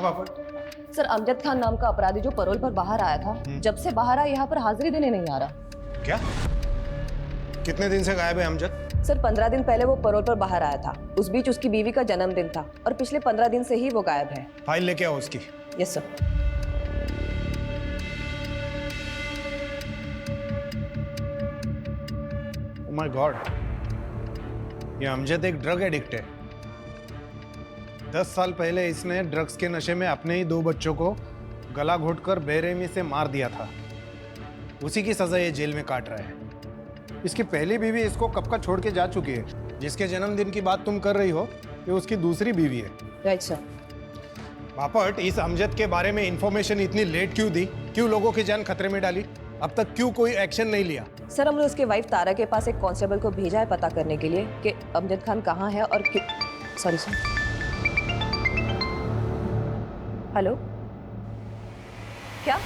Bapat? Sir Amjad Khan नाम का अपराधी जो परोल पर बाहर आया था, जब से बाहर आया यहाँ पर हाजिरी देने नहीं आ रहा। क्या? कितने दिन से गायब है अमजद? सर 15 दिन पहले वो परोल पर बाहर आया था। उस बीच उसकी बीवी का जन्मदिन था और पिछले 15 दिन से ही वो गायब है। फाइल लेके आओ उसकी। Yes sir. Oh my God, ये अमजद एक ड्रग एडिक्ट है। 10 साल पहले इसने ड्रग्स के नशे में अपने ही 2 बच्चों को गला घोटकर बेरहमी से मार दिया था। उसी की सजा ये जेल में काट रहा है। इसकी पहली बीवी इसको कब का छोड़ के जा चुकी है। जिसके जन्मदिन की बात तुम कर रही हो, ये उसकी दूसरी बीवी है। Right sir. बापट, इस अमजद के बारे में इंफॉर्मेशन इतनी लेट क्यों दी? क्यों लोगों की जान खतरे में डाली? अब तक क्यों कोई एक्शन नहीं लिया? सर हमने उसके वाइफ तारा के पास एक कांस्टेबल को भेजा है पता करने के लिए कि अमजद खान कहाँ है और क्यों। Sorry sir. हेलो, क्या?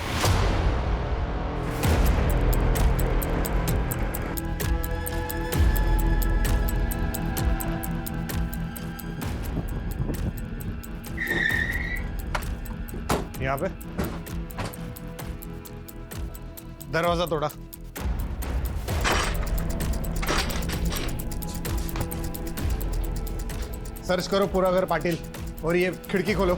यहाँ पे दरवाजा तोड़ा। सर्च करो पूरा घर पाटिल, और ये खिड़की खोलो।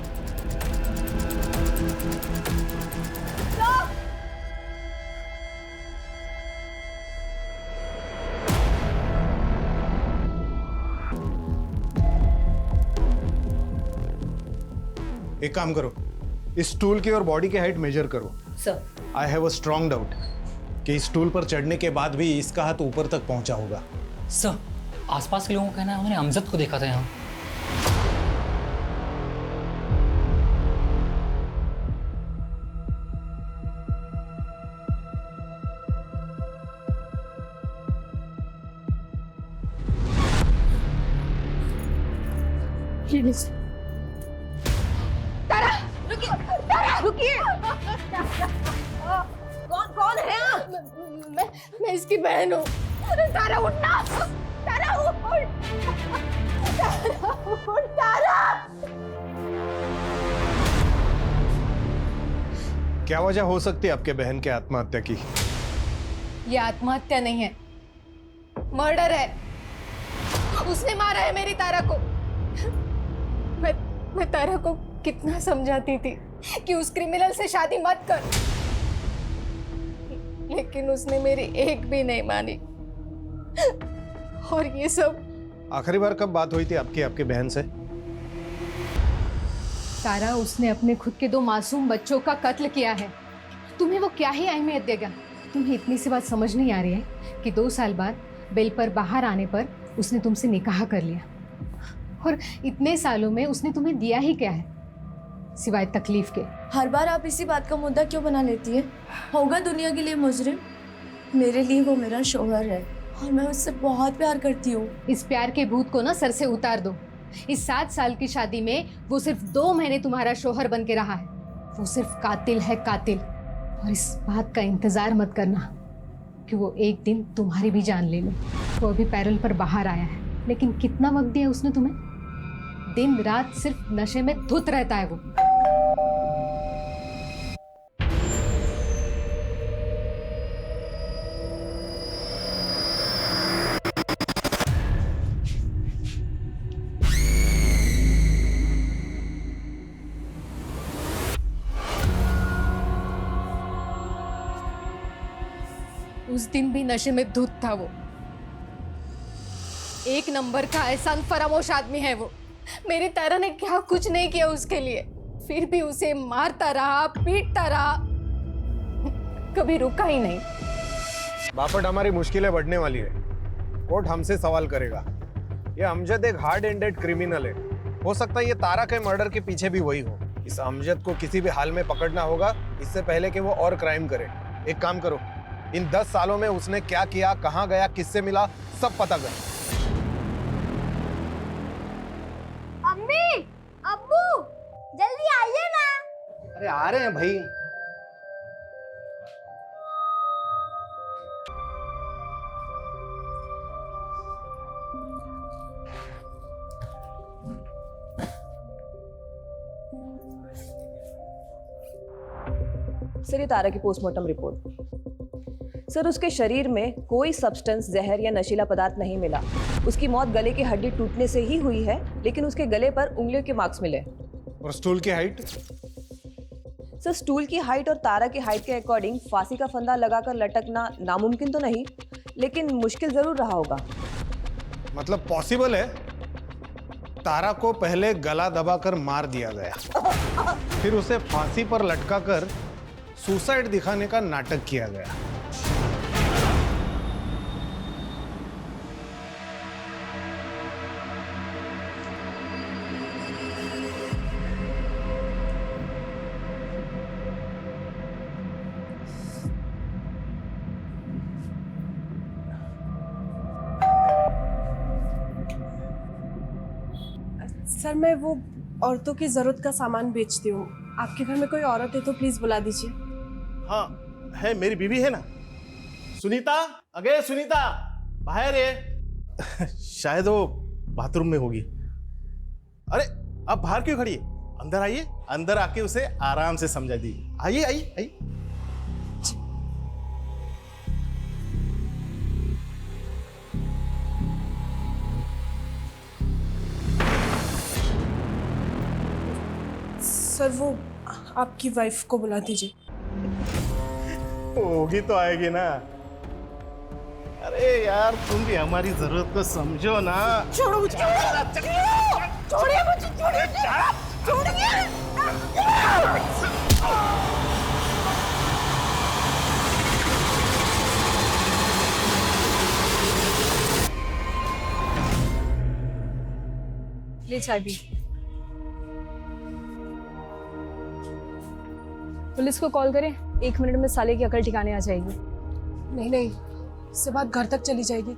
एक काम करो, इस स्टूल की और बॉडी की हाइट मेजर करो। Sir I have a strong doubt कि इस स्टूल पर चढ़ने के बाद भी इसका हाथ ऊपर तक पहुंचा होगा। सर, आसपास के लोगों का कहना है उन्होंने अमजद को देखा था यहाँ। तारा रुकिए, तारा रुकिए। कौन है आप? मैं इसकी बहन हूँ। तारा उठना, तारा उठ, तारा उठ, तारा। क्या वजह हो सकती है आपके बहन के आत्महत्या की? ये आत्महत्या नहीं है, मर्डर है। उसने मारा है मेरी तारा को। मैं तारा को कितना समझाती थी कि उस क्रिमिनल से शादी मत कर, लेकिन उसने मेरी एक भी नहीं मानी। और ये सब आखिरी बार कब बात हुई थी आपकी बहन से? तारा, उसने अपने खुद के 2 मासूम बच्चों का कत्ल किया है। तुम्हें वो क्या ही अहमियत देगा? तुम्हें इतनी सी बात समझ नहीं आ रही है कि 2 साल बाद बेल पर बाहर आने पर उसने तुमसे निकाह कर लिया, और इतने सालों में उसने तुम्हें दिया ही क्या है सिवाय तकलीफ के? हर बार आप इसी बात का मुद्दा क्यों बना लेती है? होगा दुनिया के लिए मुजरिम, मेरे लिए वो मेरा शौहर है और मैं उससे बहुत प्यार करती हूँ। इस प्यार के भूत को ना सर से उतार दो। इस 7 साल की शादी में वो सिर्फ 2 महीने तुम्हारा शौहर बन के रहा है। वो सिर्फ कातिल है, कातिल। और इस बात का इंतजार मत करना कि वो एक दिन तुम्हारी भी जान ले ले। वो अभी पैरोल पर बाहर आया है, लेकिन कितना वक्त दिया उसने तुम्हें? दिन रात सिर्फ नशे में धुत रहता है वो। उस दिन भी नशे में धुत था वो। 1 नंबर का एहसान फरामोश आदमी है वो। मेरी तारा ने क्या कुछ नहीं किया उसके लिए, फिर भी उसे मारता रहा, पीटता रहा, कभी रुका ही नहीं। बापट, हमारी मुश्किलें बढ़ने वाली है। कोर्ट हमसे सवाल करेगा। ये अमजद एक हार्ड एंडेड क्रिमिनल है। हो सकता है ये तारा के मर्डर के पीछे भी वही हो। इस अमजद को किसी भी हाल में पकड़ना होगा, इससे पहले कि वो और क्राइम करे। एक काम करो, इन 10 सालों में उसने क्या किया, कहाँ गया, किससे मिला, सब पता कर। अम्मी, अब्बू, जल्दी आइए ना। अरे आ रहे हैं भाई। सर ये तारा की पोस्टमार्टम रिपोर्ट। सर उसके शरीर में कोई सब्सटेंस, जहर या नशीला पदार्थ नहीं मिला। उसकी मौत गले की हड्डी टूटने से ही हुई है, लेकिन उसके गले पर उंगलियों के मार्क्स मिले। और स्टूल की हाइट? सर स्टूल की हाइट और तारा की हाइट के अकॉर्डिंग फांसी का फंदा लगाकर लटकना नामुमकिन तो नहीं, लेकिन मुश्किल जरूर रहा होगा। मतलब पॉसिबल है तारा को पहले गला दबाकर मार दिया गया, फिर उसे फांसी पर लटकाकर सुसाइड दिखाने का नाटक किया गया। सर मैं वो औरतों की जरूरत का सामान बेचती हूँ। आपके घर में कोई औरत है तो प्लीज बुला दीजिए। हाँ है, मेरी बीवी है ना सुनीता। अगे सुनीता बाहर है। शायद वो बाथरूम में होगी। अरे आप बाहर क्यों खड़ी है? अंदर आइए, अंदर आके उसे आराम से समझा दी। आइए आइए आइए। सर वो आपकी वाइफ को बुला दीजिए। होगी तो आएगी ना। अरे यार तुम भी हमारी जरूरत को समझो ना। छोड़ो मुझे, छोड़िए मुझे, छोड़िए। ले चाय पी। पुलिस को कॉल करें, 1 मिनट में साले की अकल ठिकाने आ जाएगी। नहीं नहीं, इससे बात घर तक चली जाएगी,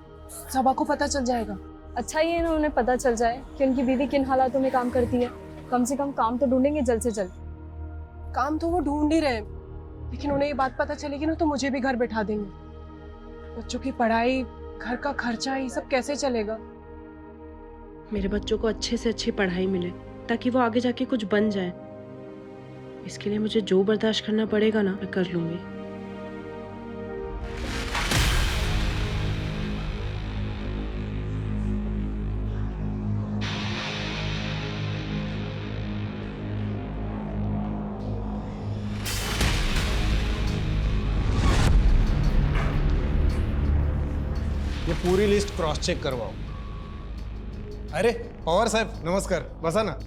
सबा को पता चल जाएगा। अच्छा ये ना उन्हें पता चल जाए कि उनकी बीवी किन हालातों में काम करती है। कम से कम काम तो ढूंढेंगे जल्द से जल्द। काम तो वो ढूंढ ही रहे हैं, लेकिन उन्हें ये बात पता चलेगी ना तो मुझे भी घर बैठा देंगे। बच्चों की पढ़ाई, घर का खर्चा, ये सब कैसे चलेगा? मेरे बच्चों को अच्छे से अच्छी पढ़ाई मिले ताकि वो आगे जाके कुछ बन जाए। इसके लिए मुझे जो बर्दाश्त करना पड़ेगा ना, मैं कर लूंगी। ये पूरी लिस्ट क्रॉस चेक करवाओ। अरे पवार साहब नमस्कार, बसा ना।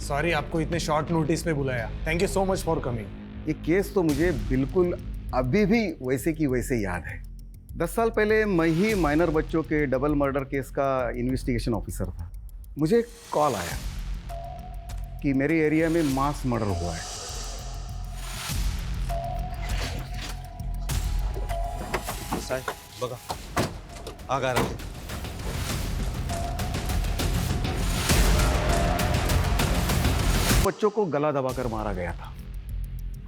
सॉरी आपको इतने शॉर्ट नोटिस पे बुलाया। Thank you so much for coming. ये केस तो मुझे बिल्कुल अभी भी वैसे की वैसे याद है। 10 साल पहले मैं ही माइनर बच्चों के डबल मर्डर केस का इन्वेस्टिगेशन ऑफिसर था। मुझे एक कॉल आया कि मेरे एरिया में मास मर्डर हुआ है। साहेब बघा आग आ रहा है। बच्चों को गला दबाकर मारा गया था।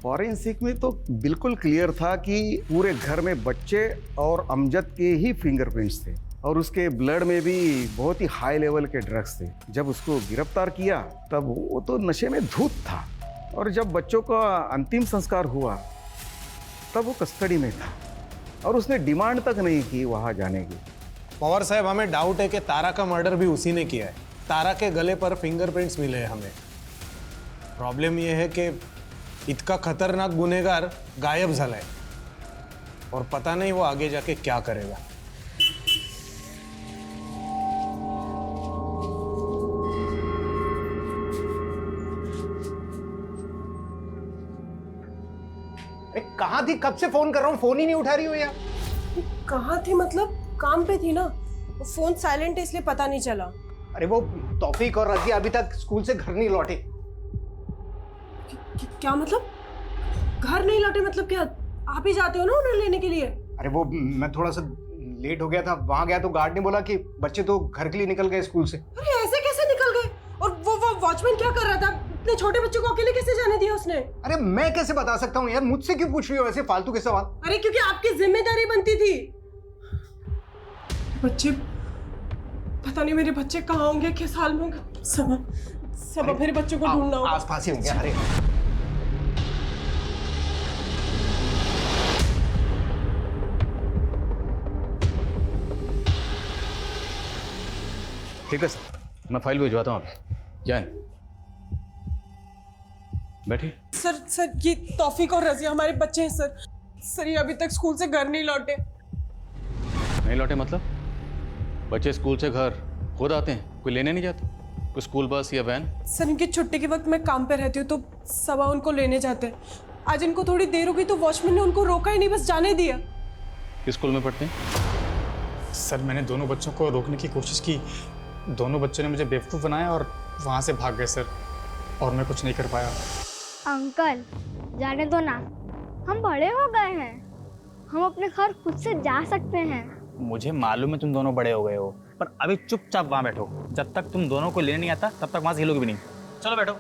फॉरेंसिक में तो बिल्कुल क्लियर था कि पूरे घर में बच्चे और अमजद के ही फिंगरप्रिंट्स थे और उसके ब्लड में भी बहुत ही हाई लेवल के ड्रग्स थे। जब उसको गिरफ्तार किया तब वो तो नशे में धूत था और जब बच्चों का अंतिम संस्कार हुआ तब वो कस्टडी में था और उसने डिमांड तक नहीं की वहां जाने की। पवार साहब हमें डाउट है कि तारा का मर्डर भी उसी ने किया है। तारा के गले पर फिंगरप्रिंट्स मिले हैं हमें। प्रॉब्लम यह है कि इतना खतरनाक गुनहगार गायब झालाय और पता नहीं वो आगे जाके क्या करेगा। कहाँ थी? कब से फोन कर रहा हूँ, फोन ही नहीं उठा रही हो यार। कहाँ थी मतलब? काम पे थी ना। वो फोन साइलेंट है इसलिए पता नहीं चला। अरे वो तौफीक और रजिया अभी तक स्कूल से घर नहीं लौटे। क्या मतलब? घर नहीं लौटे मतलब क्या? आप ही जाते हो ना उन्हें लेने के लिए? अरे वो मैं थोड़ा सा लेट हो गया था, वहां गया तो गार्ड ने बोला कि बच्चे तो घर के लिए निकल गए स्कूल से। अरे ऐसे कैसे निकल गए? और वो वॉचमैन क्या कर रहा था? इतने छोटे बच्चे को अकेले कैसे जाने दिया उसने? अरे मैं कैसे बता सकता हूँ यार, मुझसे क्यों पूछ रही हो ऐसे फालतू के सवाल? अरे क्योंकि आपकी जिम्मेदारी बनती थी। बच्चे, पता नहीं मेरे बच्चे कहाँ होंगे, किस हाल में होंगे। सब मेरे बच्चों को ढूंढना होगा। आसपास ही होंगे। अरे ठीक है सर, मैं फाइल भिजवाता हूँ अभी। जैन बैठिए। सर ये तौफीक और रजिया हमारे बच्चे हैं सर। सर ये अभी तक स्कूल से घर नहीं लौटे। नहीं लौटे मतलब? बच्चे स्कूल से घर खुद आते हैं, कोई लेने नहीं जाता? कोई स्कूल बस या वैन? सर इनकी छुट्टी के वक्त मैं काम पे रहती हूँ तो सबा उनको लेने जाते हैं। आज इनको थोड़ी देर हो गई तो वॉचमैन ने उनको रोका ही नहीं, बस जाने दिया। किस स्कूल में पढ़ते हैं? सर मैंने दोनों बच्चों को रोकने की कोशिश की, दोनों बच्चों ने मुझे बेवकूफ़ बनाया और वहाँ से भाग गए सर, और मैं कुछ नहीं कर पाया। अंकल जाने दो ना, हम बड़े हो गए हैं, हम अपने घर खुद से जा सकते हैं। मुझे मालूम है तुम दोनों बड़े हो गए हो, पर अभी चुपचाप वहाँ बैठो। जब तक तुम दोनों को लेने नहीं आता तब तक वहाँ से हिलोगे भी नहीं। चलो बैठो।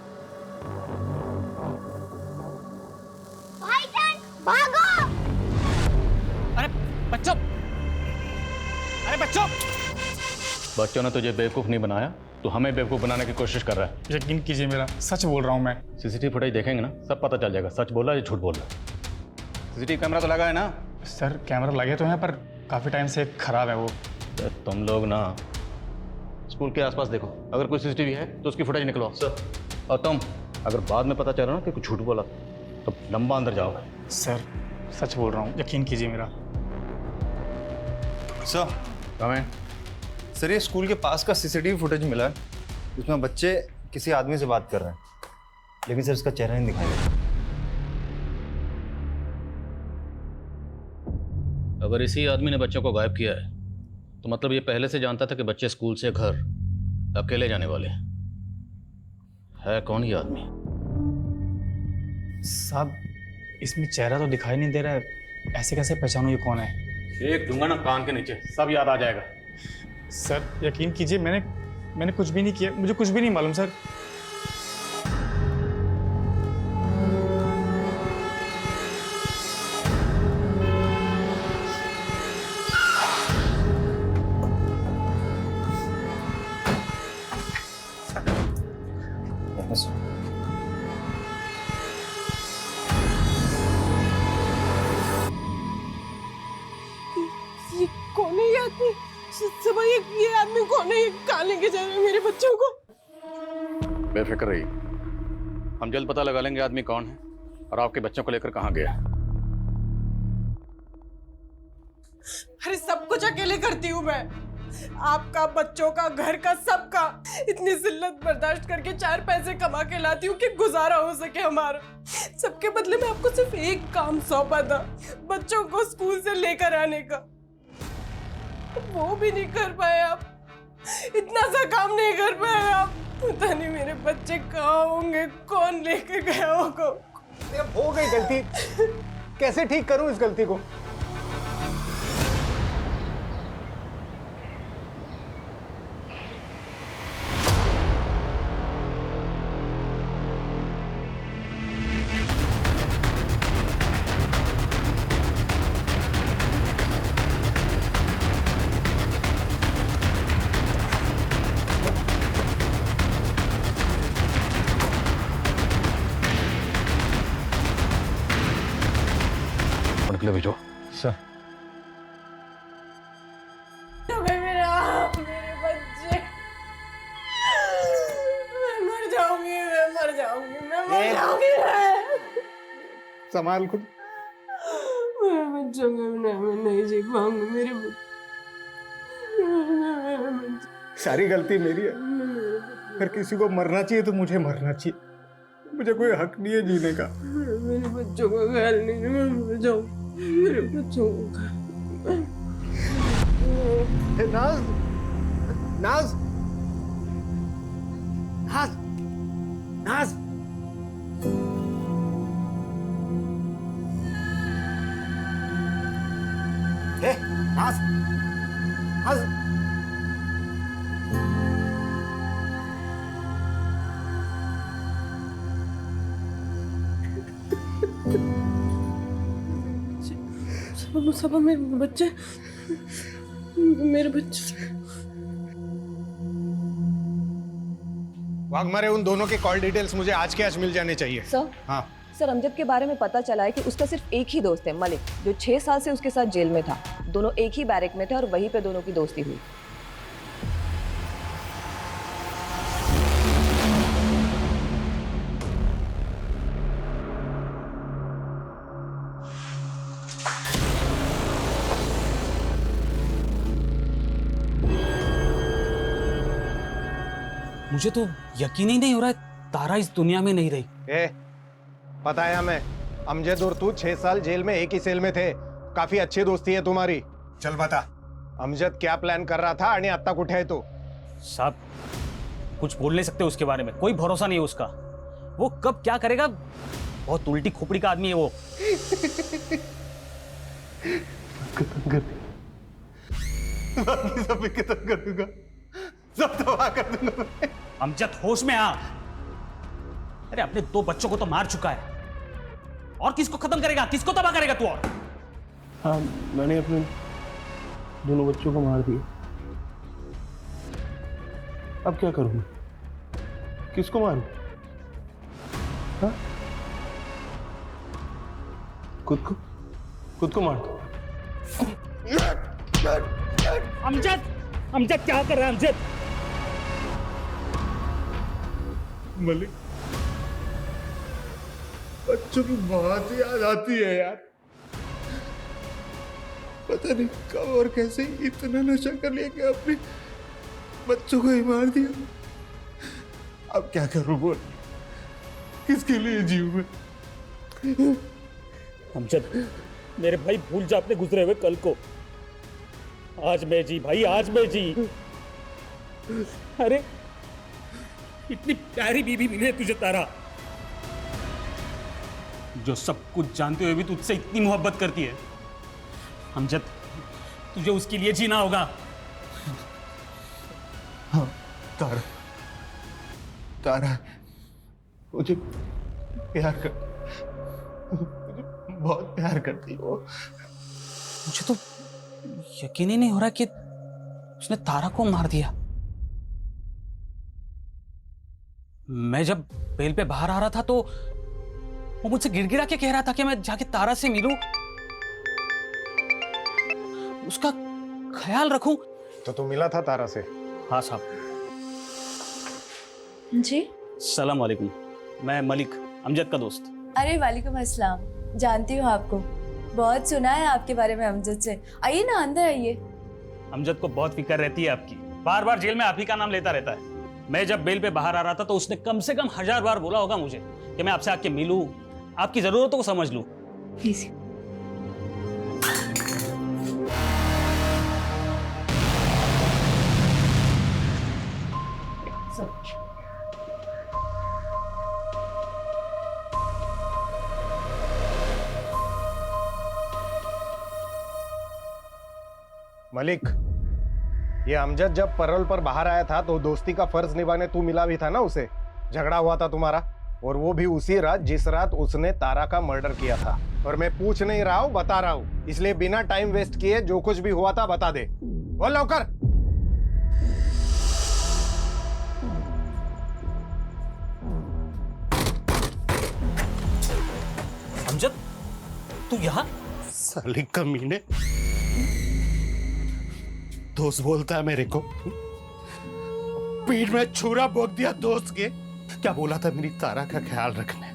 भाईजान भागो! अरे बच्चों, अरे बच्चों! बच्चों ने तुझे बेवकूफ़ नहीं बनाया, तो हमें बेवकूफ़ बनाने की कोशिश कर रहा है। यकीन कीजिए मेरा, सच बोल रहा हूँ मैं। सीसीटीवी फुटेज देखेंगे ना, सब पता चल जाएगा सच बोला या झूठ बोल रहा है। सीसीटीवी कैमरा तो लगा है ना? सर कैमरा लगे तो हैं पर काफ़ी टाइम से खराब है वो। तो तुम लोग ना स्कूल के आसपास देखो, अगर कोई सीसीटीवी है तो उसकी फुटेज निकलवाओ सर। और तुम अगर बाद में पता चला ना कि कुछ झूठ बोला तो लंबा अंदर जाओगे। सर सच बोल रहा हूँ, यकीन कीजिए मेरा। सर हमें सर ये स्कूल के पास का सीसीटीवी फुटेज मिला है, उसमें बच्चे किसी आदमी से बात कर रहे हैं, लेकिन सर इसका चेहरा नहीं दिखाई देता। अगर इसी आदमी ने बच्चों को गायब किया है तो मतलब ये पहले से जानता था कि बच्चे स्कूल से घर अकेले जाने वाले हैं। है कौन ये आदमी? साहब इसमें चेहरा तो दिखाई नहीं दे रहा है, ऐसे कैसे पहचानूं ये कौन है? एक दूंगा ना कान के नीचे, सब याद आ जाएगा। सर यकीन कीजिए मैंने कुछ भी नहीं किया, मुझे कुछ भी नहीं मालूम सर। ये कौन है ये आदमी? सबा ये आदमी कौन है? ये कहाँ लेके जा रहे हैं मेरे बच्चों को? बेफिक्र रहिए, हम जल्द पता लगा लेंगे आदमी कौन है और आपके बच्चों को लेकर कहाँ गया है। अरे सब कुछ अकेले करती हूँ मैं, आपका, बच्चों का, घर का, सबका। इतनी जिल्लत बर्दाश्त करके 4 पैसे कमा के लाती हूँ कि गुजारा हो सके हमारा। सबके बदले में आपको सिर्फ एक काम सौंपा था, बच्चों को स्कूल से लेकर आने का, वो भी नहीं कर पाए आप। इतना सा काम नहीं कर पाए आप। पता नहीं मेरे बच्चे कहाँ होंगे, कौन लेकर गया होगा। हो गई गलती, कैसे ठीक करूं इस गलती को? निकले भेजो सर। मेरे बच्चे, मैं मर जाऊंगी, मैं मर जाऊंगी। संभाल खुद। मेरे बच्चों को मैं नहीं जी पाऊंगी। मेरे सारी गलती मेरी है। अगर किसी को मरना चाहिए तो मुझे मरना चाहिए, मुझे कोई हक नहीं है जीने का। मेरे बच्चों का ख्याल नहीं, मैं मर जाऊं। मेरे बच्चों का नाज, नाज, नाज, नाज। नाज, नाज। सबा मेरे बच्चे, वाघमारे, उन दोनों के कॉल डिटेल्स मुझे आज के आज मिल जाने चाहिए। सर, हाँ सर अमजद के बारे में पता चला है कि उसका सिर्फ एक ही दोस्त है, मलिक, जो 6 साल से उसके साथ जेल में था। दोनों एक ही बैरक में थे और वहीं पे दोनों की दोस्ती हुई। मुझे तो यकीन ही नहीं हो रहा है तारा इस दुनिया में नहीं रही। पता है हमें, अमजद और तू 6 साल जेल में एक ही सेल में थे। काफी अच्छी दोस्ती है तुम्हारी। चल बता, अमजद क्या प्लान कर रहा था आणि आता कुठे है तू? साहब कुछ बोल नहीं सकते उसके बारे में, कोई भरोसा नहीं है उसका। वो कब क्या करेगा, बहुत उल्टी खोपड़ी का आदमी है वो। सब खत्म कर दूंगा, सब तबाह कर दूंगा। अमजद होश में आ। अरे अपने 2 बच्चों को तो मार चुका है, और किसको खत्म करेगा, किसको तबाह करेगा तू? और हाँ, मैंने अपने दोनों बच्चों को मार दिया। अब क्या करूं? किसको मारूं? हाँ? खुद को मार दो। अमजद क्या कर रहा है अमजद? मलिक, बच्चों की बहुत याद आती है यार। पता नहीं कब और कैसे इतना नशा कर लिया कि अपने बच्चों को ही मार दिया। अब क्या करूं बोल, किसके लिए जीऊं मैं? अमजद मेरे भाई, भूल जा अपने गुजरे हुए कल को। आज मैं जी भाई, आज मैं जी। अरे इतनी प्यारी बीवी मिली है तुझे तारा, जो सब कुछ जानते हुए भी तुझसे इतनी मोहब्बत करती है। अमजद तुझे उसके लिए जीना होगा। हाँ तारा मुझे प्यार कर, मुझे बहुत प्यार करती है वो। मुझे तो यकीन ही नहीं हो रहा कि उसने तारा को मार दिया। मैं जब बेल पे बाहर आ रहा था तो वो मुझसे गिड़गिड़ा के कह रहा था कि मैं जाके तारा से मिलूं, उसका ख्याल रखूं। तो तू मिला था तारा से? हाँ साहब। जी सलाम वालेकुम, मैं मलिक, अमजद का दोस्त। अरे वालेकुम अस्सलाम, जानती हूँ आपको, बहुत सुना है आपके बारे में अमजद से। आइए ना, अंदर आइए। अमजद को बहुत फिक्र रहती है आपकी, बार बार जेल में आप ही का नाम लेता रहता है। मैं जब बेल पे बाहर आ रहा था तो उसने कम से कम 1000 बार बोला होगा मुझे कि मैं आपसे आके मिलूं, आपकी जरूरतों को समझ लूं। प्लीज। मलिक, ये अमजद जब पैरोल पर बाहर आया था तो दोस्ती का फर्ज निभाने तू मिला भी था ना उसे। झगड़ा हुआ था तुम्हारा, और वो भी उसी रात जिस रात उसने तारा का मर्डर किया था। और मैं पूछ नहीं रहा हूं, बता रहा हूं, इसलिए बिना टाइम वेस्ट किए जो कुछ भी हुआ था बता दे। बोल लौकर। अमजद तू यहाँ? साली कमीने, दोस्त बोलता है मेरे को, पीठ में छुरा भोंक दिया दोस्त के। क्या बोला था, मेरी तारा का ख्याल रखने,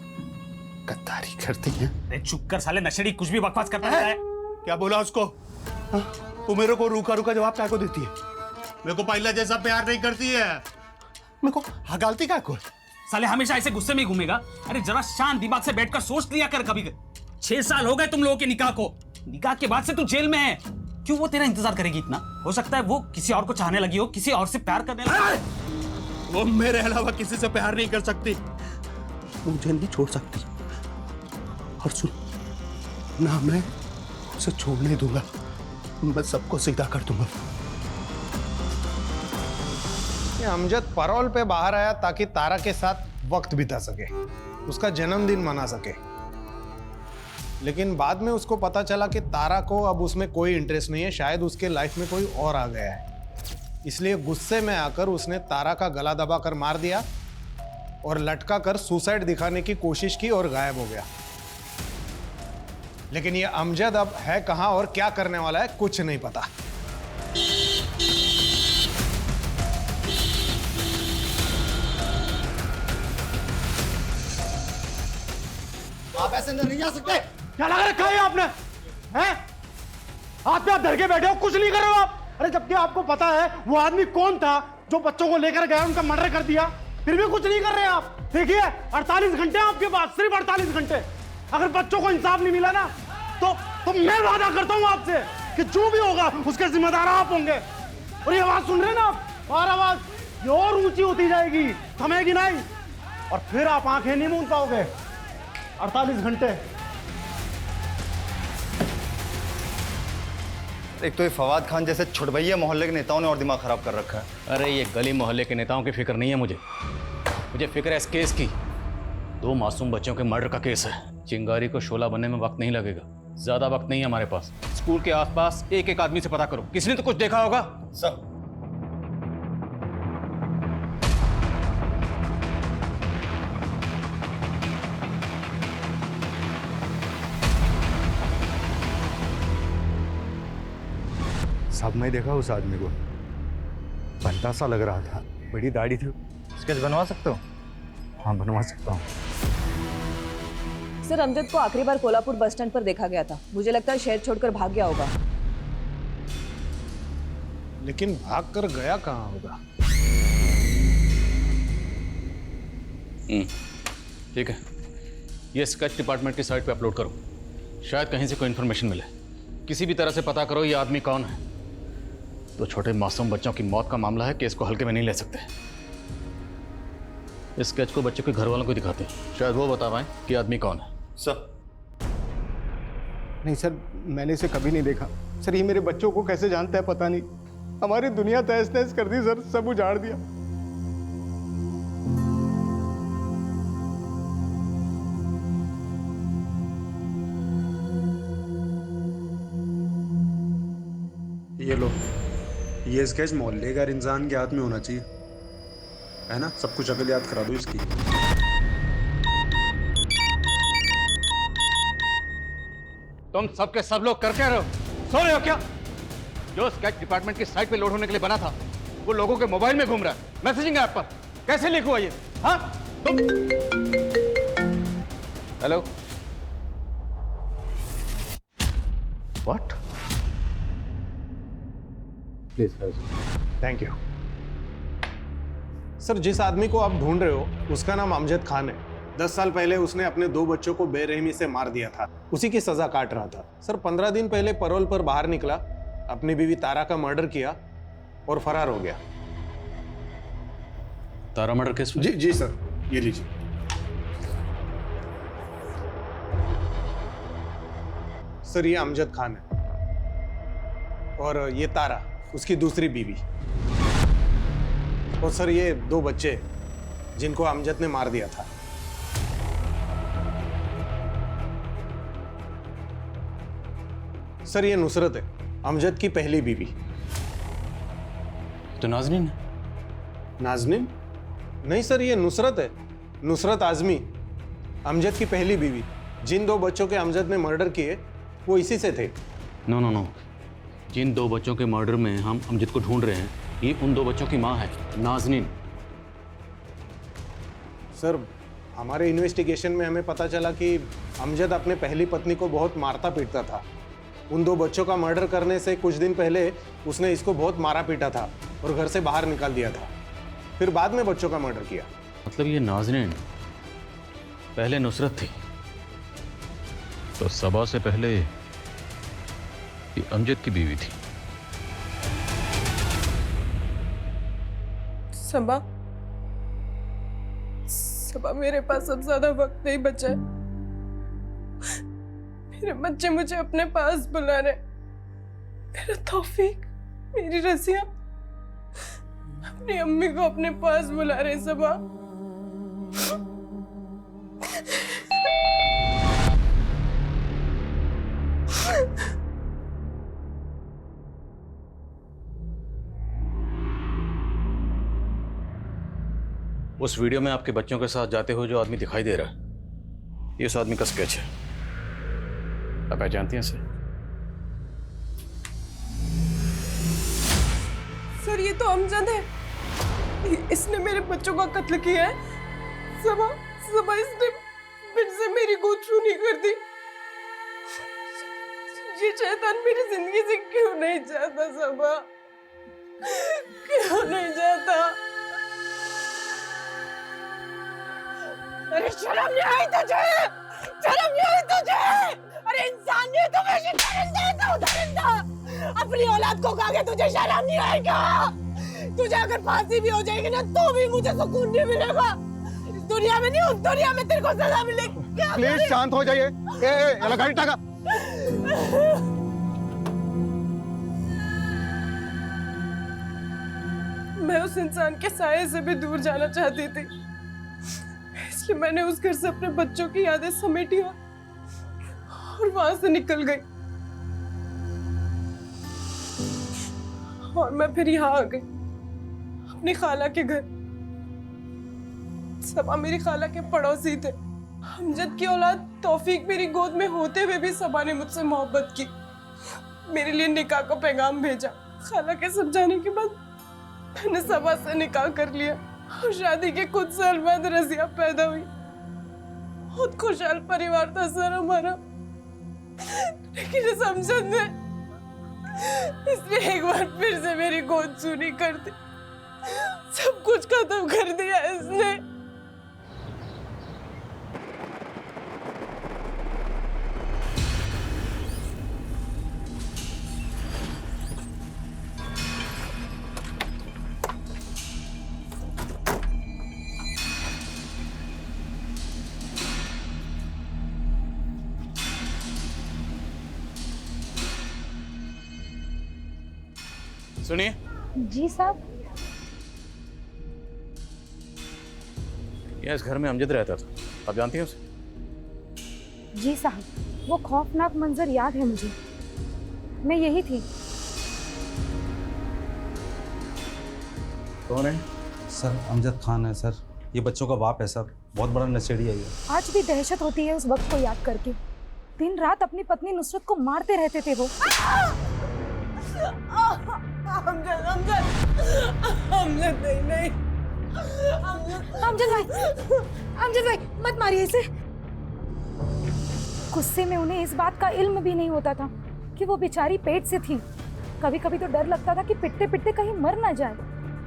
गद्दारी करती है। अरे चुप कर साले नशेड़ी, कुछ भी बकवास करता रहता है। क्या बोला उसको? तू मेरे को रूखा रूखा जवाब क्या को देती है? मेरे को पहला जैसा प्यार नहीं करती है, मेरे को हगालती क्या को? साले हमेशा ऐसे गुस्से में ही घूमेगा। अरे जरा शांत दिमाग से बैठकर सोच लिया कर कभी। 6 साल हो गए तुम लोगों के निकाह को, निकाह के बाद से तू जेल में है। क्यों वो तेरा इंतजार करेगी इतना? हो सकता है वो किसी और को चाहने लगी हो, किसी और से प्यार करने लगी। वो मेरे अलावा किसी से प्यार नहीं कर सकती, मुझे नहीं छोड़ सकती। और सुन ना, मैं उसे छोड़ नहीं दूंगा, मैं सबको सीधा कर दूंगा। ये अमजद पैरोल पे बाहर आया ताकि तारा के साथ वक्त बिता सके, उसका जन्मदिन मना सके। लेकिन बाद में उसको पता चला कि तारा को अब उसमें कोई इंटरेस्ट नहीं है, शायद उसके लाइफ में कोई और आ गया है। इसलिए गुस्से में आकर उसने तारा का गला दबाकर मार दिया और लटका कर सुसाइड दिखाने की कोशिश की और गायब हो गया। लेकिन ये अमजद अब है कहां और क्या करने वाला है कुछ नहीं पता। आप ऐसे अंदर नहीं जा सकते। क्या लगा रखा है आपने? हैं? हाथ पे आप धर के बैठे हो, कुछ नहीं कर रहे हो आप। अरे जबकि आपको पता है वो आदमी कौन था, जो बच्चों को लेकर गया उनका मर्डर कर दिया, फिर भी कुछ नहीं कर रहे आप। देखिए 48 घंटे आपके पास, सिर्फ 48 घंटे। अगर बच्चों को इंसाफ नहीं मिला ना तो मैं वादा करता हूं आपसे कि जो भी होगा उसके जिम्मेदार आप होंगे। और ये आवाज सुन रहे हैं ना आप, और आवाज ये और ऊंची होती जाएगी, थमेगी नहीं, और फिर आप आंखें नहीं मूंद पाओगे। 48 घंटे। एक तो ये फवाद खान जैसे छुटभैया मोहल्ले के नेताओं ने और दिमाग खराब कर रखा है। अरे ये गली मोहल्ले के नेताओं की फिक्र नहीं है मुझे फिक्र है इस केस की। 2 मासूम बच्चों के मर्डर का केस है। चिंगारी को शोला बनने में वक्त नहीं लगेगा, ज्यादा वक्त नहीं है हमारे पास। स्कूल के आसपास एक एक आदमी से पता करो, किसी ने तो कुछ देखा होगा। सर साहब मैं देखा उस आदमी को, बनता सा लग रहा था, बड़ी दाढ़ी थी। स्केच बनवा सकते हो? हाँ बनवा सकता हूँ। सर अमजद को आखिरी बार कोल्हापुर बस स्टैंड पर देखा गया था। मुझे लगता है शहर छोड़कर भाग गया होगा। लेकिन भाग कर गया कहाँ होगा? ठीक है, ये स्केच डिपार्टमेंट की साइट पे अपलोड करो, शायद कहीं से कोई इन्फॉर्मेशन मिले। किसी भी तरह से पता करो ये आदमी कौन है। तो छोटे मासूम बच्चों की मौत का मामला है, केस को हल्के में नहीं ले सकते। इस स्केच को बच्चों के घर वालों को दिखाते, शायद वो बता पाए कि आदमी कौन है। सर नहीं सर, मैंने इसे कभी नहीं देखा। सर ये मेरे बच्चों को कैसे जानता है पता नहीं। हमारी दुनिया तहस नहस कर दी सर, सब उजाड़ दिया। ये लो, ये स्केच मोहल्ले का इंसान के हाथ में होना चाहिए, है ना? सब कुछ अकल याद करा दो इसकी। तुम सबके सब लोग कर क्या रहे हो? सो रहे हो क्या? जो स्केच डिपार्टमेंट की साइट पे लोड होने के लिए बना था वो लोगों के मोबाइल में घूम रहा है, मैसेजिंग ऐप पर। कैसे लीक हुआ ये? हाँ तुम? Hello, what? Please sir. Thank you sir. जिस आदमी को आप ढूंढ रहे हो उसका नाम अमजद खान है। 10 साल पहले उसने अपने 2 बच्चों को बेरहमी से मार दिया था, उसी की सजा काट रहा था। सर 15 दिन पहले पैरोल पर बाहर निकला, अपनी बीवी तारा का मर्डर किया और फरार हो गया। तारा मर्डर केस में? जी सर, ये लीजिए। सर ये अमजद खान है और ये तारा उसकी दूसरी बीवी, और सर ये 2 बच्चे जिनको अमजद ने मार दिया था। सर ये नुसरत है, अमजद की पहली बीवी। तो नाजनीन? नाजनीन? नहीं सर, ये नुसरत है, नुसरत आजमी, अमजद की पहली बीवी। जिन 2 बच्चों के अमजद ने मर्डर किए वो इसी से थे। नो, जिन 2 बच्चों के मर्डर में हम अमजद को ढूंढ रहे हैं ये उन 2 बच्चों की माँ है, नाजनीन। सर हमारे इन्वेस्टिगेशन में हमें पता चला कि अमजद अपने पहली पत्नी को बहुत मारता पीटता था। उन 2 बच्चों का मर्डर करने से कुछ दिन पहले उसने इसको बहुत मारा पीटा था और घर से बाहर निकाल दिया था, फिर बाद में बच्चों का मर्डर किया। मतलब ये नाजनीन पहले नुसरत थी, तो सबा से पहले ये अमजद की बीवी थी। सबा मेरे पास अब ज्यादा वक्त नहीं बचा है। मेरे बच्चे मुझे अपने पास बुला रहे। मेरा तौफीक, मेरी रसिया अपनी अम्मी को अपने पास बुला रहे। सबा उस वीडियो में आपके बच्चों के साथ जाते हुए जो आदमी दिखाई दे रहा है ये उस आदमी का स्केच है। आप पहचानती हैं इसे? सर ये तो अमजद है, इसने मेरे बच्चों का कत्ल किया है। सबा इसने फिर से मेरी गोद छूनी कर दी। ये शैतान मेरी जिंदगी से क्यों नहीं चाहता सबा? क्यों नहीं जाता? अरे शर्म नहीं आई तुझे? शर्म नहीं आई तुझे? अरे इंसान नहीं तुम, ऐसे दरिंदा अपनी औलाद को खा के तुझे शर्म नहीं आएगा? तुझे अगर फांसी भी हो जाएगी ना तो भी मुझे सुकून नहीं मिलेगा। इस दुनिया में नहीं, उस दुनिया में तेरे को सजा मिलेगी। प्लीज शांत हो जाइए। ये गाड़ी टाका। मैं उस इंसान के साये से भी दूर जाना चाहती थी, इसलिए मैंने उस घर से अपने बच्चों की यादें समेटी और वहां से निकल गई। और मैं फिर यहाँ आ गई, अपनी खाला के घर। सबा मेरी खाला के पड़ोसी थे। अमजद की औलाद तौफीक मेरी गोद में होते हुए भी सबा ने मुझसे मोहब्बत की, मेरे लिए निकाह का पैगाम भेजा। खाला के समझाने के बाद मैंने सबा से निकाह कर लिया और शादी के कुछ साल बाद रजिया पैदा हुई। बहुत खुशहाल परिवार था सर हमारा, लेकिन इस अमजद ने इसने एक बार फिर से मेरी गोद सूनी कर दी। सब कुछ खत्म कर दिया इसने। सुनिए। जी साहब। यह इस घर में अमजद रहता था, आप जानती हैं उसे? जी साहब, वो खौफनाक मंजर याद है मुझे। मैं यही थी। कौन है? सर अमजद खान है सर, ये बच्चों का बाप है सर, बहुत बड़ा नशेड़ी है ये। आज भी दहशत होती है उस वक्त को याद करके। दिन रात अपनी पत्नी नुसरत को मारते रहते थे वो। अमजद, अमजद, अमजद नहीं। अमजद भाई मत मारिए इसे। गुस्से में उन्हें इस बात का इल्म भी नहीं होता था कि वो बेचारी पेट से थी। कभी कभी तो डर लगता था कि पिटते पिटते कहीं मर ना जाए।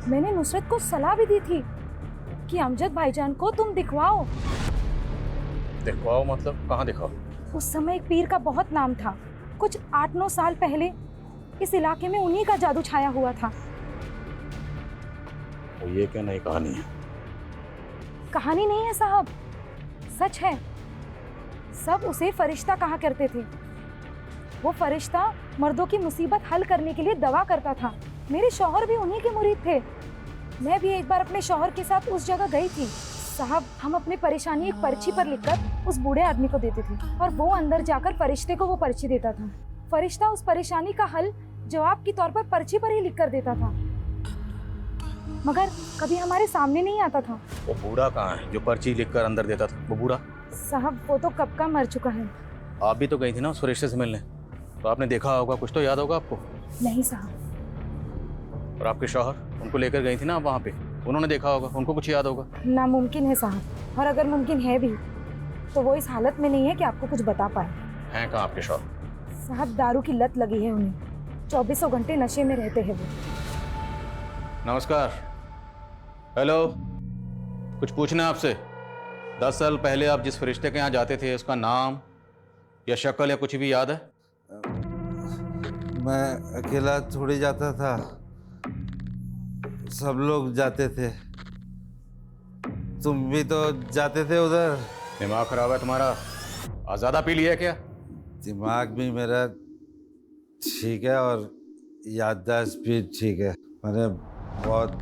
मैंने नुसरत को सलाह भी दी थी कि अमजद भाईजान को तुम दिखवाओ। दिखवाओ मतलब कहाँ दिखाओ? उस समय एक पीर का बहुत नाम था। कुछ 8-9 साल पहले इस इलाके में उन्हीं का जादू छाया हुआ था। तो ये क्या नई कहानी है? कहानी नहीं है साहब, सच है। सब उसे फरिश्ता कहा करते थे। वो फरिश्ता मर्दों की मुसीबत हल करने के लिए दवा करता था। मेरे शौहर भी उन्हीं के मुरीद थे। मैं भी एक बार अपने शौहर के साथ उस जगह गई थी। साहब, हम अपनी परेशानी एक पर्ची पर लिखकर उस बूढ़े आदमी को देते थे और वो अंदर जाकर फरिश्ते को वो पर्ची देता था। फरिश्ता उस परेशानी का हल जवाब के तौर पर पर्ची पर ही लिख कर देता था, मगर कभी हमारे सामने नहीं आता था। वो बूढ़ा कहाँ है जो पर्ची लिखकर अंदर देता था? वो बूढ़ा साहब वो तो कब का मर चुका है। आप भी तो गई थी ना उस फरिश्ते से मिलने, तो आपने देखा होगा, कुछ तो याद होगा आपको। नहीं साहब। और आपके शौहर, उनको लेकर गई थी ना आप वहाँ पे, उन्होंने देखा होगा, उनको कुछ याद होगा। नामुमकिन है साहब, और अगर मुमकिन है भी तो वो इस हालत में नहीं है कि आपको कुछ बता पाए। हैं कहाँ आपके शौहर? साहब दारू की लत लगी है उन्हें, 24 घंटे नशे में रहते हैं वो। नमस्कार। हेलो, कुछ पूछना है आपसे। 10 साल पहले आप जिस फरिश्ते के यहाँ जाते थे, उसका नाम या शक्ल या कुछ भी याद है? मैं अकेला थोड़ी जाता था, सब लोग जाते थे। तुम भी तो जाते थे उधर। दिमाग खराब है तुम्हारा? ज़्यादा पी लिया है क्या? दिमाग भी मेरा ठीक है और याददाश्त भी ठीक है। मैंने बहुत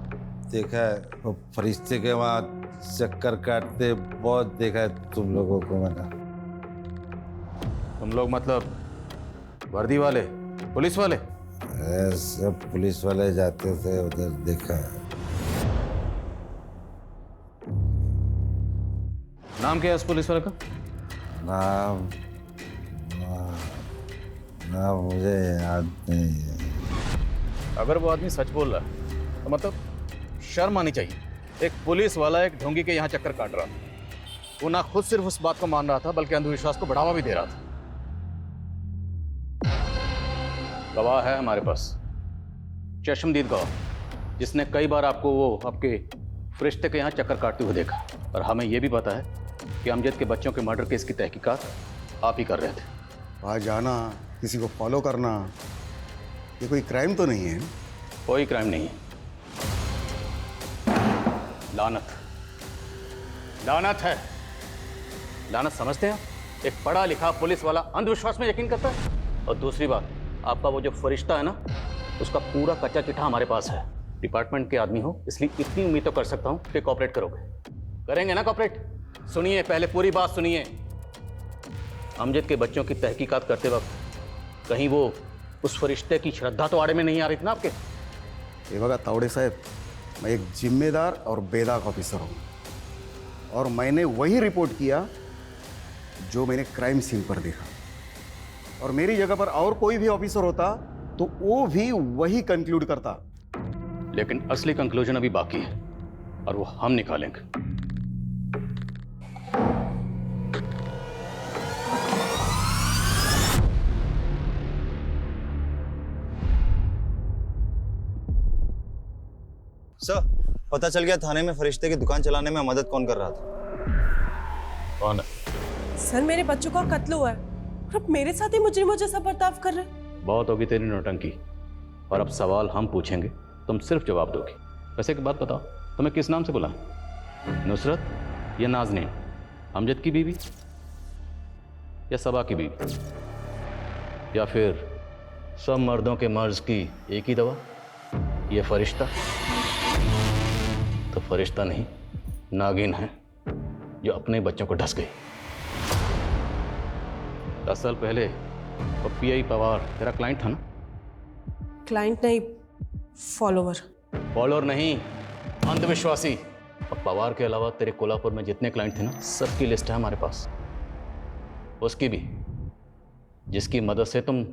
देखा है वो फरिश्ते के वहाँ चक्कर काटते, बहुत देखा है तुम लोगों को मैंने। तुम लोग मतलब वर्दी वाले, पुलिस वाले? सब पुलिस वाले जाते थे उधर, देखा है। नाम क्या है उस पुलिस वाले का? नाम मुझे याद नहीं है। अगर वो आदमी सच बोल रहा है तो मतलब शर्म आनी चाहिए। एक पुलिस वाला एक ढोंगी के यहाँ चक्कर काट रहा था। वो ना खुद सिर्फ उस बात को मान रहा था बल्कि अंधविश्वास को बढ़ावा भी दे रहा था। गवाह है हमारे पास, चश्मदीद गवाह, जिसने कई बार आपको वो आपके फरिश्ते के यहाँ चक्कर काटते हुए देखा। और हमें ये भी पता है कि अमजद के बच्चों के मर्डर केस की तहकीकात आप ही कर रहे थे। वहाँ जाना, किसी को फॉलो करना, ये कोई क्राइम तो नहीं है? कोई क्राइम नहीं है। लानत, लानत है। लानत समझते हैं? एक पढ़ा लिखा पुलिस वाला अंधविश्वास में यकीन करता है। और दूसरी बात, आपका वो जो फरिश्ता है ना, उसका पूरा कच्चा चिट्ठा हमारे पास है। डिपार्टमेंट के आदमी हो, इसलिए इतनी उम्मीद तो कर सकता हूं कि कोऑपरेट करोगे। करेंगे ना कोऑपरेट? सुनिए, पहले पूरी बात सुनिए। अमजद के बच्चों की तहकीकात करते वक्त कहीं वो उस फरिश्ते की श्रद्धा तो आड़े में नहीं आ रही थी ना आपके? ये बघा तावड़े साहब, मैं एक जिम्मेदार और बेदाग ऑफिसर हूँ, और मैंने वही रिपोर्ट किया जो मैंने क्राइम सीन पर देखा। और मेरी जगह पर और कोई भी ऑफिसर होता तो वो भी वही कंक्लूड करता। लेकिन असली कंक्लूजन अभी बाकी है, और वो हम निकालेंगे। सर, पता चल गया थाने में फरिश्ते की दुकान चलाने में मदद कौन कर रहा था। कौन है? सर, मेरे बच्चों का कत्ल हुआ है और अब मेरे साथ ही मुजरिमों जैसा बर्ताव कर रहे हैं। बहुत होगी तेरी नौटंकी, और अब सवाल हम पूछेंगे, तुम सिर्फ जवाब दोगी। वैसे एक बात बताओ, तुम्हें किस नाम से बुलाएं? नुसरत या नाज़नीन? अमजद की बीवी या सबा की बीवी? या फिर सब मर्दों के मर्ज की एक ही दवा, ये फरिश्ता? तो फरिश्ता नहीं, नागिन है जो अपने बच्चों को ढस गई। 10 साल पहले वो पीआई पवार तेरा क्लाइंट था ना? क्लाइंट नहीं, फॉलोवर। फॉलोअर नहीं, अंधविश्वासी। और पवार के अलावा तेरे कोल्हापुर में जितने क्लाइंट थे ना, सबकी लिस्ट है हमारे पास। उसकी भी, जिसकी मदद से तुम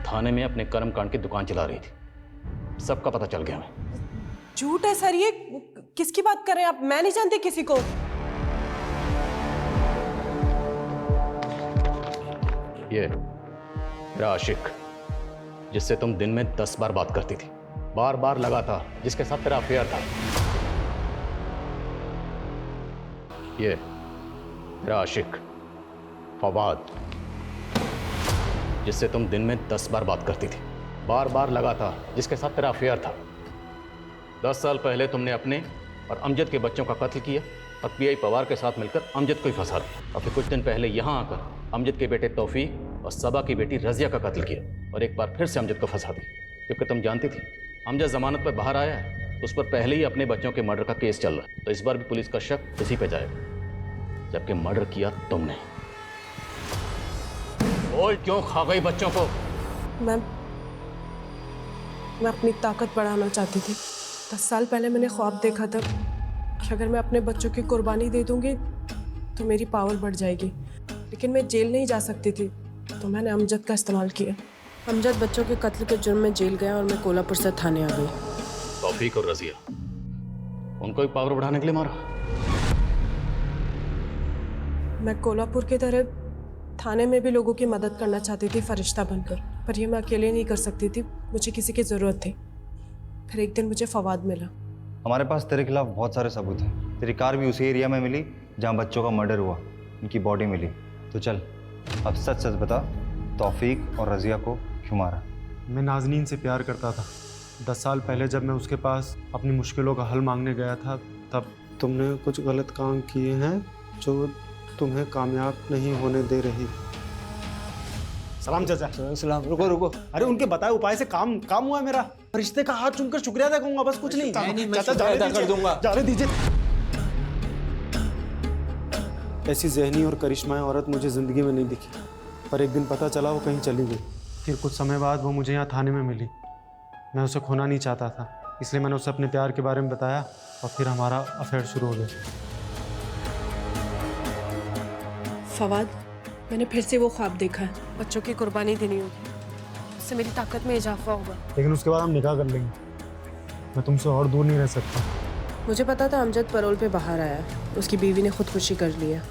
थाने में अपने कर्मकांड की दुकान चला रही थी। सबका पता चल गया हमें। झूठ है सर, ये किसकी बात कर रहे हैं आप? मैं नहीं जानती किसी को। ये तेरा आशिक, जिससे तुम दिन में 10 बार बात करती थी, बार बार लगातार, जिसके साथ तेरा अफेयर था। ये तेरा आशिक फवाद, जिससे तुम दिन में 10 बार बात करती थी, बार बार लगातार, जिसके साथ तेरा अफेयर था। 10 साल पहले तुमने अपने और अमजद के बच्चों का कत्ल किया और पीआई पवार के साथ मिलकर अमजद को ही फंसा दिया। और फिर कुछ दिन पहले यहाँ आकर अमजद के बेटे तौफीक और सबा की बेटी रजिया का कत्ल किया और एक बार फिर से अमजद को फंसा दिया, क्योंकि तुम जानती थी अमजद जमानत पर बाहर आया है, उस पर पहले ही अपने बच्चों के मर्डर का केस चल रहा है। तो इस बार भी पुलिस का शक उसी पे जाएगा, जबकि मर्डर किया तुमने। बोल, क्यों खा गई बच्चों को? मैं अपनी ताकत बढ़ाना चाहती थी। 10 साल पहले मैंने ख्वाब देखा था कि अगर मैं अपने बच्चों की कुर्बानी दे दूंगी तो मेरी पावर बढ़ जाएगी, लेकिन मैं जेल नहीं जा सकती थी, तो मैंने अमजद का इस्तेमाल किया। अमजद बच्चों के कत्ल के जुर्म में जेल गया और मैं कोल्हापुर से थाने आ गई। तौफीक और रजिया, उनको भी पावर बढ़ाने के लिए मारा? मैं कोल्हापुर की तरह थाने में भी लोगों की मदद करना चाहती थी फरिश्ता बनकर, पर ये मैं अकेले नहीं कर सकती थी, मुझे किसी की ज़रूरत थी। फिर एक दिन मुझे फवाद मिला। हमारे पास तेरे खिलाफ बहुत सारे सबूत हैं। तेरी कार भी उसी एरिया में मिली जहाँ बच्चों का मर्डर हुआ, उनकी बॉडी मिली। तो चल, अब सच सच बता, तौफीक और रजिया को क्यों मारा? मैं नाज़नीन से प्यार करता था। 10 साल पहले जब मैं उसके पास अपनी मुश्किलों का हल मांगने गया था, तब तुमने कुछ गलत काम किए हैं जो तुम्हें कामयाब नहीं होने दे रही। सलाम चाचा। सलाम। रुको रुको, अरे उनके बताए उपाय से काम हुआ मेरा। रिश्ते का हाथ चूमकर शुक्रिया अदा करूंगा, बस कुछ नहीं। चाचा जाने दीजिए। ऐसी ज़हनी और करिश्माई औरत मुझे ज़िंदगी में नहीं दिखी, पर एक दिन पता चला वो कहीं चली गई। फिर कुछ समय बाद वो मुझे यहाँ थाने में मिली। मैं उसे खोना नहीं चाहता था, इसलिए मैंने उसे अपने प्यार के बारे में बताया और फिर हमारा अफेयर शुरू हो गया। फवाद, मैंने फिर से वो ख्वाब देखा है, बच्चों की कुर्बानी देनी होगी, इससे मेरी ताकत में इजाफा होगा। लेकिन उसके बाद हम निकाह कर लेंगे। मैं तुमसे और दूर नहीं रह सकता। मुझे पता था अमजद पैरोल पे बाहर आया, उसकी बीवी ने खुदकुशी कर लिया।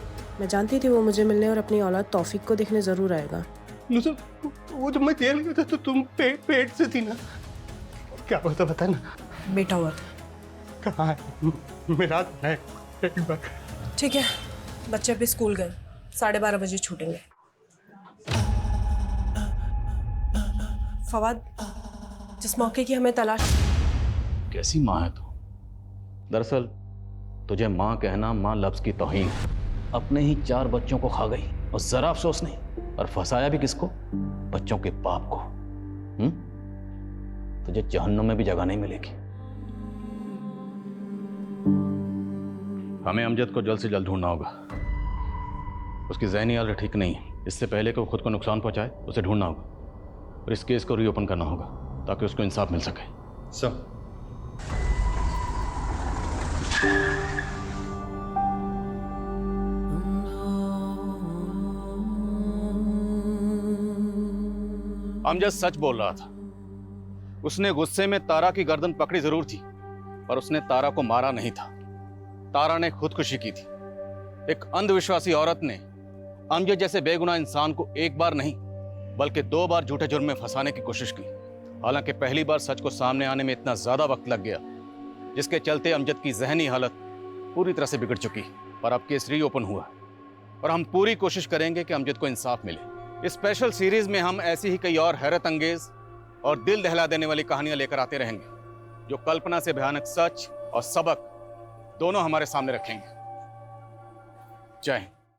मैं जानती थी वो मुझे मिलने और अपनी औलाद तौफीक को देखने ज़रूर आएगा। वो जब मैं जेल गया था तो तुम पेट से थी ना? क्या हुआ था बता ना। बेटा हुआ था। कहाँ है? मेरा है एक बार। ठीक है, बच्चे अभी स्कूल गए, 12:30 बजे छूटेंगे। फवाद, जिस मौके की हमें तलाश। कैसी माँ है तू? दरअसल तुझे माँ कहना माँ लफ्ज की तौहीन। अपने ही 4 बच्चों को खा गई और जरा अफसोस नहीं, और फंसाया भी किसको? बच्चों के बाप को। तुझे जहन्नुम में भी जगह नहीं मिलेगी। हमें अमजद को जल्द से जल्द ढूंढना होगा। उसकी ज़हनी हालत ठीक नहीं है। इससे पहले कि वो खुद को नुकसान पहुंचाए, उसे ढूंढना होगा और इस केस को रीओपन करना होगा ताकि उसको इंसाफ मिल सके। सर अमजद सच बोल रहा था। उसने गुस्से में तारा की गर्दन पकड़ी जरूर थी, पर उसने तारा को मारा नहीं था। तारा ने खुदकुशी की थी। एक अंधविश्वासी औरत ने अमजद जैसे बेगुनाह इंसान को एक बार नहीं बल्कि 2 बार झूठे जुर्म में फंसाने की कोशिश की। हालांकि पहली बार सच को सामने आने में इतना ज्यादा वक्त लग गया, जिसके चलते अमजद की जहनी हालत पूरी तरह से बिगड़ चुकी। पर अब केस रीओपन हुआ और हम पूरी कोशिश करेंगे कि अमजद को इंसाफ मिले। इस स्पेशल सीरीज में हम ऐसी ही कई और हैरत अंगेज और दिल दहला देने वाली कहानियां लेकर आते रहेंगे, जो कल्पना से भयानक सच और सबक दोनों हमारे सामने रखेंगे। जय हिंद।